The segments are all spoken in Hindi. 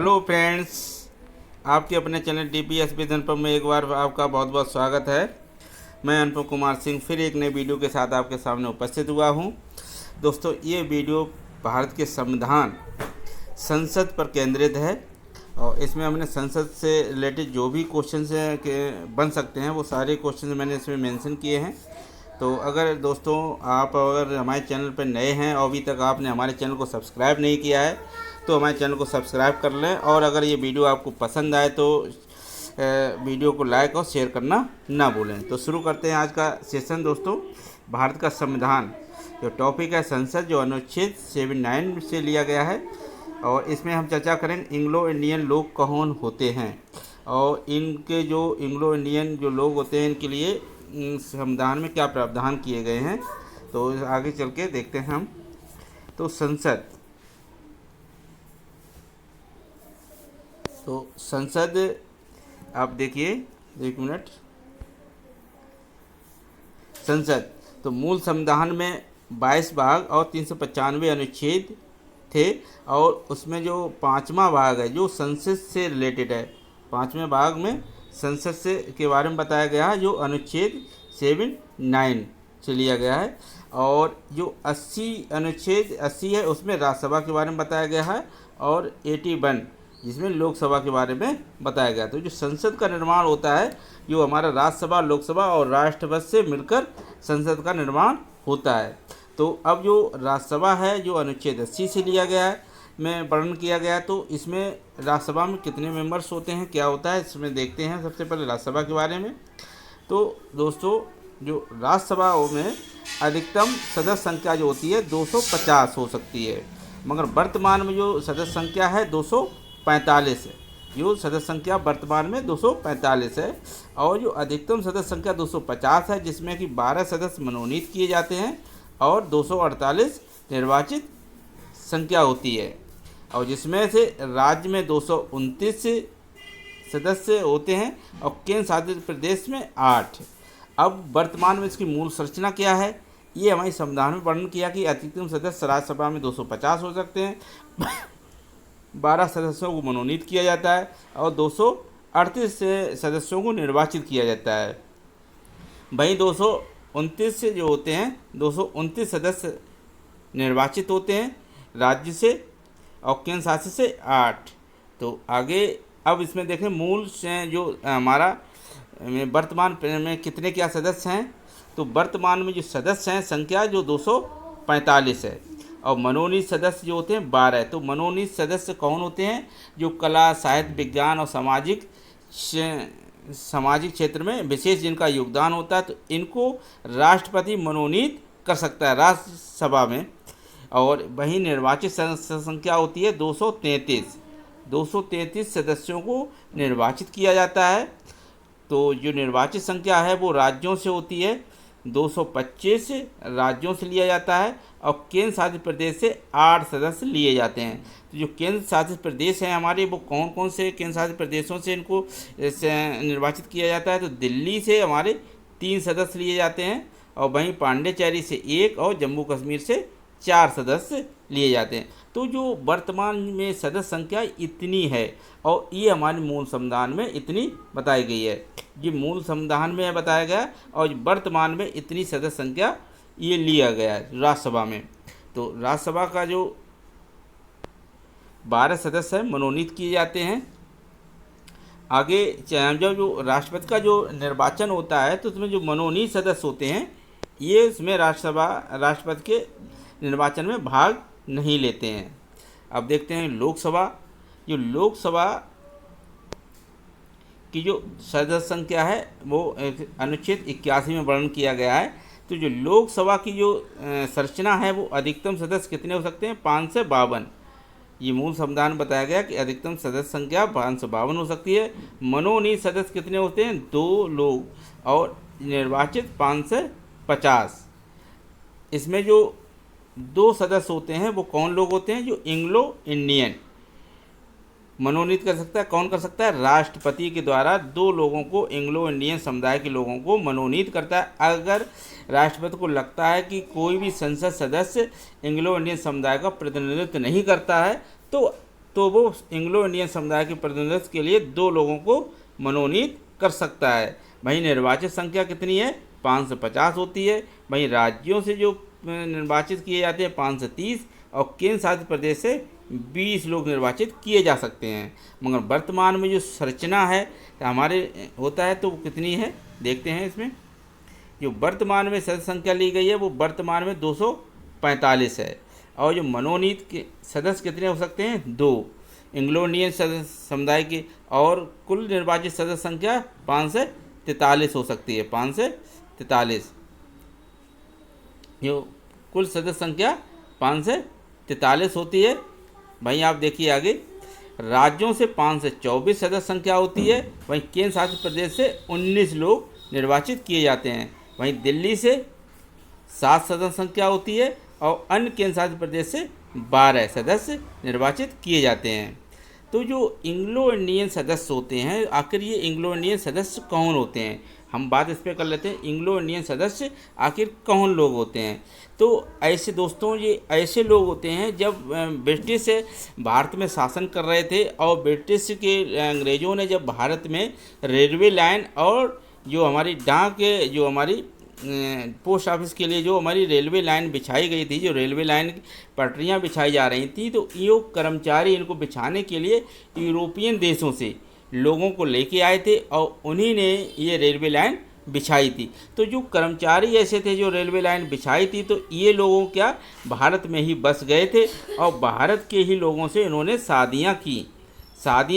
हेलो फ्रेंड्स, आपके अपने चैनल DPS विद अनुपम में एक बार आपका बहुत बहुत स्वागत है। मैं अनुपम कुमार सिंह फिर एक नई वीडियो के साथ आपके सामने उपस्थित हुआ हूं। दोस्तों, ये वीडियो भारत के संविधान संसद पर केंद्रित है और इसमें हमने संसद से रिलेटेड जो भी क्वेश्चन बन सकते हैं वो सारे क्वेश्चन मैंने इसमें मेंशन किए हैं। तो अगर दोस्तों आप अगर हमारे चैनल पर नए हैं और अभी तक आपने हमारे चैनल को सब्सक्राइब नहीं किया है तो हमारे चैनल को सब्सक्राइब कर लें, और अगर ये वीडियो आपको पसंद आए तो वीडियो को लाइक और शेयर करना ना भूलें। तो शुरू करते हैं आज का सेशन। दोस्तों, भारत का संविधान जो टॉपिक है संसद, जो अनुच्छेद 79 से लिया गया है, और इसमें हम चर्चा करेंगे इंग्लो इंडियन लोग कौन होते हैं और इनके जो इंग्लो इंडियन जो लोग होते हैं इनके लिए संविधान में क्या प्रावधान किए गए हैं। तो आगे चल के देखते हैं हम। तो संसद आप देखिए, एक मिनट। संसद तो मूल संविधान में 22 भाग और 395 अनुच्छेद थे, और उसमें जो 5वां भाग है जो संसद से रिलेटेड है, 5वें भाग में संसद से के बारे में बताया गया है, जो अनुच्छेद 79 से लिया गया है। और जो 80 अनुच्छेद 80 है उसमें राज्यसभा के बारे में बताया गया है, और 81 जिसमें लोकसभा के बारे में बताया गया। तो जो संसद का निर्माण होता है, जो हमारा राज्यसभा, लोकसभा और राष्ट्रपति से मिलकर संसद का निर्माण होता है। तो अब जो राज्यसभा है जो अनुच्छेद 80 से लिया गया है में वर्णन किया गया है, तो इसमें राज्यसभा में कितने मेंबर्स होते हैं, क्या होता है, इसमें देखते हैं सबसे पहले राज्यसभा के बारे में। तो दोस्तों, जो राज्यसभा में अधिकतम सदस्य संख्या जो होती है 250 हो सकती है, मगर वर्तमान में जो सदस्य संख्या है 245 है। जो सदस्य संख्या वर्तमान में 245 है, और जो अधिकतम सदस्य संख्या 250 है, जिसमें कि 12 सदस्य मनोनीत किए जाते हैं और 248 निर्वाचित संख्या होती है, और जिसमें से राज्य में 229 सदस्य होते हैं और केंद्र शासित प्रदेश में 8। अब वर्तमान में इसकी मूल संरचना क्या है, ये हमारे संविधान में वर्णन किया कि अधिकतम सदस्य राज्यसभा में 250 हो सकते हैं, 12 सदस्यों को मनोनीत किया जाता है और 238 सदस्यों को निर्वाचित किया जाता है। वहीं 229 से जो होते हैं 229 सदस्य निर्वाचित होते हैं राज्य से, और केंद्र शासित से 8। तो आगे अब इसमें देखें मूल से जो हमारा वर्तमान में कितने क्या सदस्य हैं। तो वर्तमान में जो सदस्य हैं संख्या जो 245 है, और मनोनीत सदस्य जो होते हैं 12। तो मनोनीत सदस्य कौन होते हैं, जो कला, साहित्य, विज्ञान और सामाजिक क्षेत्र में विशेष जिनका योगदान होता है, तो इनको राष्ट्रपति मनोनीत कर सकता है राज्यसभा में। और वहीं निर्वाचित संख्या होती है 233 सदस्यों को निर्वाचित किया जाता है। तो जो निर्वाचित संख्या है वो राज्यों से होती है, 225 राज्यों से लिया जाता है, और केंद्र शासित प्रदेश से 8 सदस्य लिए जाते हैं। तो जो केंद्र शासित प्रदेश हैं हमारे, वो कौन कौन से केंद्र शासित प्रदेशों से इनको निर्वाचित किया जाता है। तो दिल्ली से हमारे 3 सदस्य लिए जाते हैं, और वहीं पांडिचेरी से 1 और जम्मू कश्मीर से 4 सदस्य लिए जाते हैं। तो जो वर्तमान में सदस्य संख्या इतनी है, और ये हमारे मूल संविधान में इतनी बताई गई है, ये मूल संविधान में बताया गया, और वर्तमान में इतनी सदस्य संख्या ये लिया गया है राज्यसभा में। तो राज्यसभा का जो 12 सदस्य हैं मनोनीत किए जाते हैं। आगे जब जो राष्ट्रपति का जो निर्वाचन होता है, तो उसमें जो मनोनीत सदस्य होते हैं ये इसमें राष्ट्रपति के निर्वाचन में भाग नहीं लेते हैं। अब देखते हैं लोकसभा। जो लोकसभा की जो सदस्य संख्या है वो अनुच्छेद 81 में वर्णन किया गया है। तो जो लोकसभा की जो संरचना है वो अधिकतम सदस्य कितने हो सकते हैं, 552। ये मूल संविधान बताया गया कि अधिकतम सदस्य संख्या 552 हो सकती है। मनोनीत सदस्य कितने होते हैं, 2 लोग, और निर्वाचित 550। इसमें जो 2 सदस्य होते हैं वो कौन लोग होते हैं, जो इंग्लो इंडियन मनोनीत कर सकता है। कौन कर सकता है, राष्ट्रपति के द्वारा 2 लोगों को, इंग्लो इंडियन समुदाय के लोगों को मनोनीत करता है। अगर राष्ट्रपति को लगता है कि कोई भी संसद सदस्य इंग्लो इंडियन समुदाय का प्रतिनिधित्व नहीं करता है, तो तो वो एंग्लो इंडियन समुदाय के प्रतिनिधित्व के लिए 2 लोगों को मनोनीत कर सकता है। वहीं निर्वाचित संख्या कितनी है? 550 होती है। वहीं राज्यों से जो निर्वाचित किए जाते हैं 530, और केंद्र शासित प्रदेश से 20 लोग निर्वाचित किए जा सकते हैं। मगर वर्तमान में जो संरचना है हमारे होता है तो वो कितनी है देखते हैं। इसमें जो वर्तमान में सदस्य संख्या ली गई है वो वर्तमान में 245 है, और जो मनोनीत के सदस्य कितने हो सकते हैं? 2 एंग्लो इंडियन सदस्य समुदाय के, और कुल निर्वाचित सदस्य संख्या 543 हो सकती है। 543 जो कुल सदस्य संख्या 543 होती है। वहीं आप देखिए आगे, राज्यों से 524 सदस्य संख्या होती है। वहीं केंद्र शासित प्रदेश से 19 लोग निर्वाचित किए जाते हैं। वहीं दिल्ली से 7 सदस्य संख्या होती है, और अन्य केंद्र शासित प्रदेश से 12 सदस्य निर्वाचित किए जाते हैं। तो जो एंग्लो इंडियन सदस्य होते हैं, आखिर ये एंग्लो इंडियन सदस्य कौन होते हैं? हम बात इस पर कर लेते हैं, एंग्लो इंडियन सदस्य आखिर कौन लोग होते हैं। तो ऐसे दोस्तों, ये ऐसे लोग होते हैं जब ब्रिटिश भारत में शासन कर रहे थे, और ब्रिटिश के अंग्रेज़ों ने जब भारत में रेलवे लाइन और जो हमारी डाक जो हमारी पोस्ट ऑफिस के लिए जो हमारी रेलवे लाइन बिछाई गई थी, जो रेलवे लाइन की पटरियाँ बिछाई जा रही थी, तो ये कर्मचारी इनको बिछाने के लिए यूरोपियन देशों से लोगों को लेके आए थे, और उन्हीं ने ये रेलवे लाइन बिछाई थी। तो जो कर्मचारी ऐसे थे जो रेलवे लाइन बिछाई थी, तो ये लोगों क्या भारत में ही बस गए थे, और भारत के ही लोगों से इन्होंने शादियाँ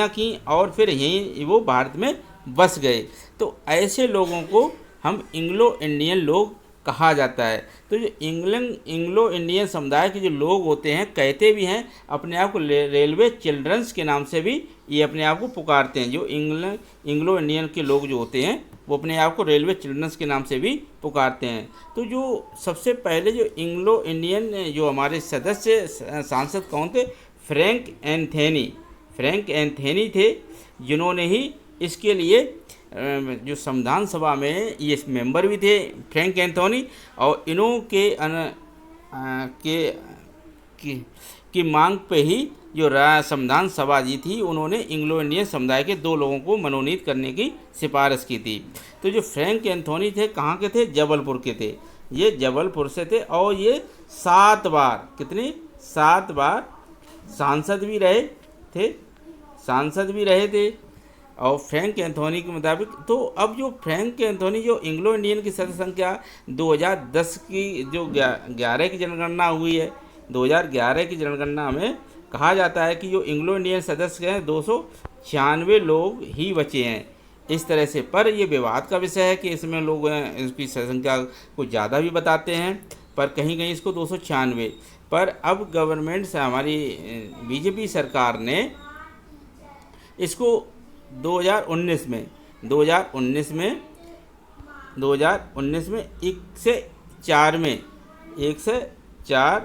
की, और फिर यहीं वो भारत में बस गए। तो ऐसे लोगों को हम एंग्लो इंडियन लोग कहा जाता है। तो जो एंग्लो इंडियन समुदाय के जो लोग होते हैं, कहते भी हैं अपने आप को रेलवे चिल्ड्रंस के नाम से भी ये अपने आप को पुकारते हैं। जो एंग्लो इंडियन के लोग जो होते हैं वो अपने आप को रेलवे चिल्ड्रंस के नाम से भी पुकारते हैं। तो जो सबसे पहले जो एंग्लो इंडियन जो हमारे सदस्य सांसद कौन थे? फ्रैंक एंथोनी थे, जिन्होंने ही इसके लिए जो संविधान सभा में ये मेंबर भी थे, फ्रैंक एंथोनी, और इन्हों की मांग पे ही जो संविधान सभा जी थी, उन्होंने एंग्लो इंडियन समुदाय के 2 लोगों को मनोनीत करने की सिफारिश की थी। तो जो फ्रैंक एंथोनी थे, कहाँ के थे? जबलपुर के थे। ये जबलपुर से थे, और ये 7 बार सांसद भी रहे थे। और फ्रैंक एंथोनी के मुताबिक, तो अब जो फ्रैंक एंथोनी जो एंग्लो इंडियन की सदस्य संख्या 2010 की जो 11 की जनगणना हुई है, 2011 की जनगणना में कहा जाता है कि जो एंग्लो इंडियन सदस्य हैं 296 लोग ही बचे हैं इस तरह से। पर ये विवाद का विषय है कि इसमें लोग इसकी संख्या को ज़्यादा भी बताते हैं, पर कहीं कहीं इसको 296। पर अब गवर्नमेंट से हमारी बीजेपी सरकार ने इसको 2019 में 104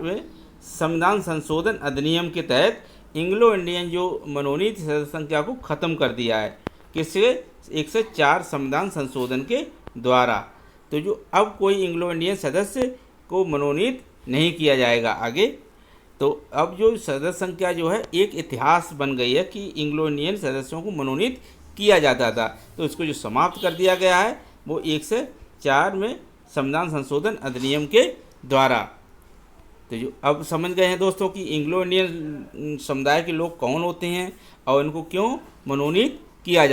में संविधान संशोधन अधिनियम के तहत एंग्लो इंडियन जो मनोनीत सदस्य संख्या को ख़त्म कर दिया है। किससे? 104 संविधान संशोधन के द्वारा। तो जो अब कोई एंग्लो इंडियन सदस्य को मनोनीत नहीं किया जाएगा आगे। तो अब जो सदस्य संख्या जो है एक इतिहास बन गई है कि एंग्लो इंडियन सदस्यों को मनोनीत किया जाता था, तो इसको जो समाप्त कर दिया गया है वो 104 में संविधान संशोधन अधिनियम के द्वारा। तो जो अब समझ गए हैं दोस्तों कि एंग्लो इंडियन समुदाय के लोग कौन होते हैं और इनको क्यों मनोनीत किया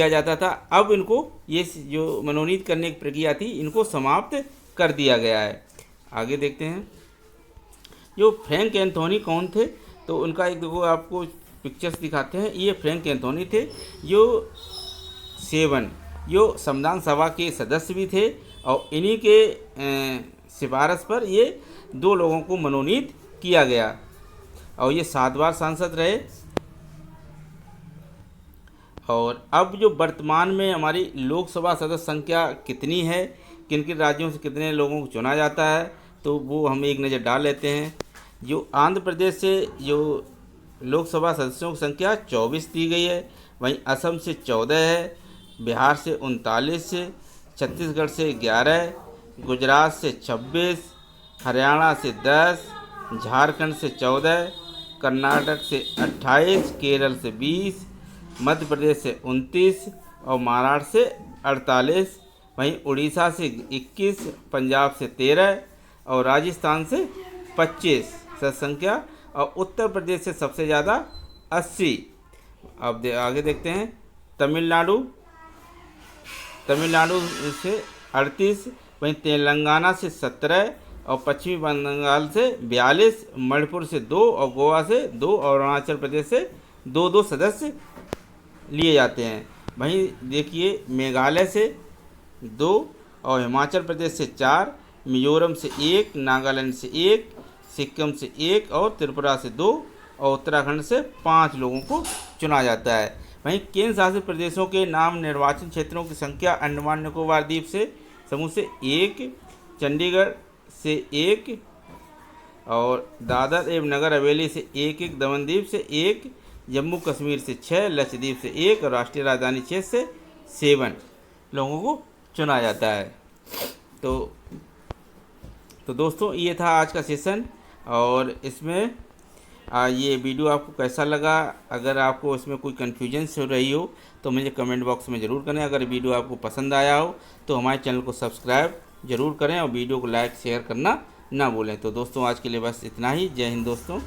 जाता था। अब इनको ये जो मनोनीत करने की प्रक्रिया थी इनको समाप्त कर दिया गया है। आगे देखते हैं जो फ्रैंक एंथोनी कौन थे, तो उनका एक देखो आपको पिक्चर्स दिखाते हैं। ये फ्रैंक एंथोनी थे जो संविधान सभा के सदस्य भी थे, और इन्हीं के सिफारिश पर ये 2 लोगों को मनोनीत किया गया, और ये 7 बार सांसद रहे। और अब जो वर्तमान में हमारी लोकसभा सदस्य संख्या कितनी है, किन किन राज्यों से कितने लोगों को चुना जाता है, तो वो हम एक नज़र डाल लेते हैं। जो आंध्र प्रदेश से जो लोकसभा सदस्यों की संख्या 24 दी गई है, वहीं असम से 14 है, बिहार से 39, छत्तीसगढ़ से 11, गुजरात से 26, हरियाणा से 10, झारखंड से 14, कर्नाटक से 28, केरल से 20, मध्य प्रदेश से 29 और महाराष्ट्र से 48, वहीं उड़ीसा से 21, पंजाब से 13 और राजस्थान से 25 संख्या, और उत्तर प्रदेश से सबसे ज़्यादा 80। अब आगे देखते हैं तमिलनाडु से 38, वहीं तेलंगाना से 17 और पश्चिमी बंगाल से 42, मणिपुर से 2 और गोवा से 2 और अरुणाचल प्रदेश से 2 सदस्य लिए जाते हैं। वहीं देखिए मेघालय से 2 और हिमाचल प्रदेश से 4, मिजोरम से 1, नागालैंड से 1, सिक्किम से 1 और त्रिपुरा से 2 और उत्तराखंड से 5 लोगों को चुना जाता है। वहीं केंद्र शासित प्रदेशों के नाम निर्वाचन क्षेत्रों की संख्या अंडमान निकोबार द्वीप से समूह से 1, चंडीगढ़ से 1 और दादर एवं नगर हवेली से 1, दमन-दीव से 1, जम्मू कश्मीर से 6, लक्षद्वीप से 1 और राष्ट्रीय राजधानी क्षेत्र से 7 लोगों को चुना जाता है। तो दोस्तों ये था आज का सेशन, और इसमें ये वीडियो आपको कैसा लगा? अगर आपको इसमें कोई कन्फ्यूजन हो रही हो तो मुझे कमेंट बॉक्स में ज़रूर करें। अगर वीडियो आपको पसंद आया हो तो हमारे चैनल को सब्सक्राइब ज़रूर करें और वीडियो को लाइक शेयर करना ना भूलें। तो दोस्तों आज के लिए बस इतना ही। जय हिंद दोस्तों।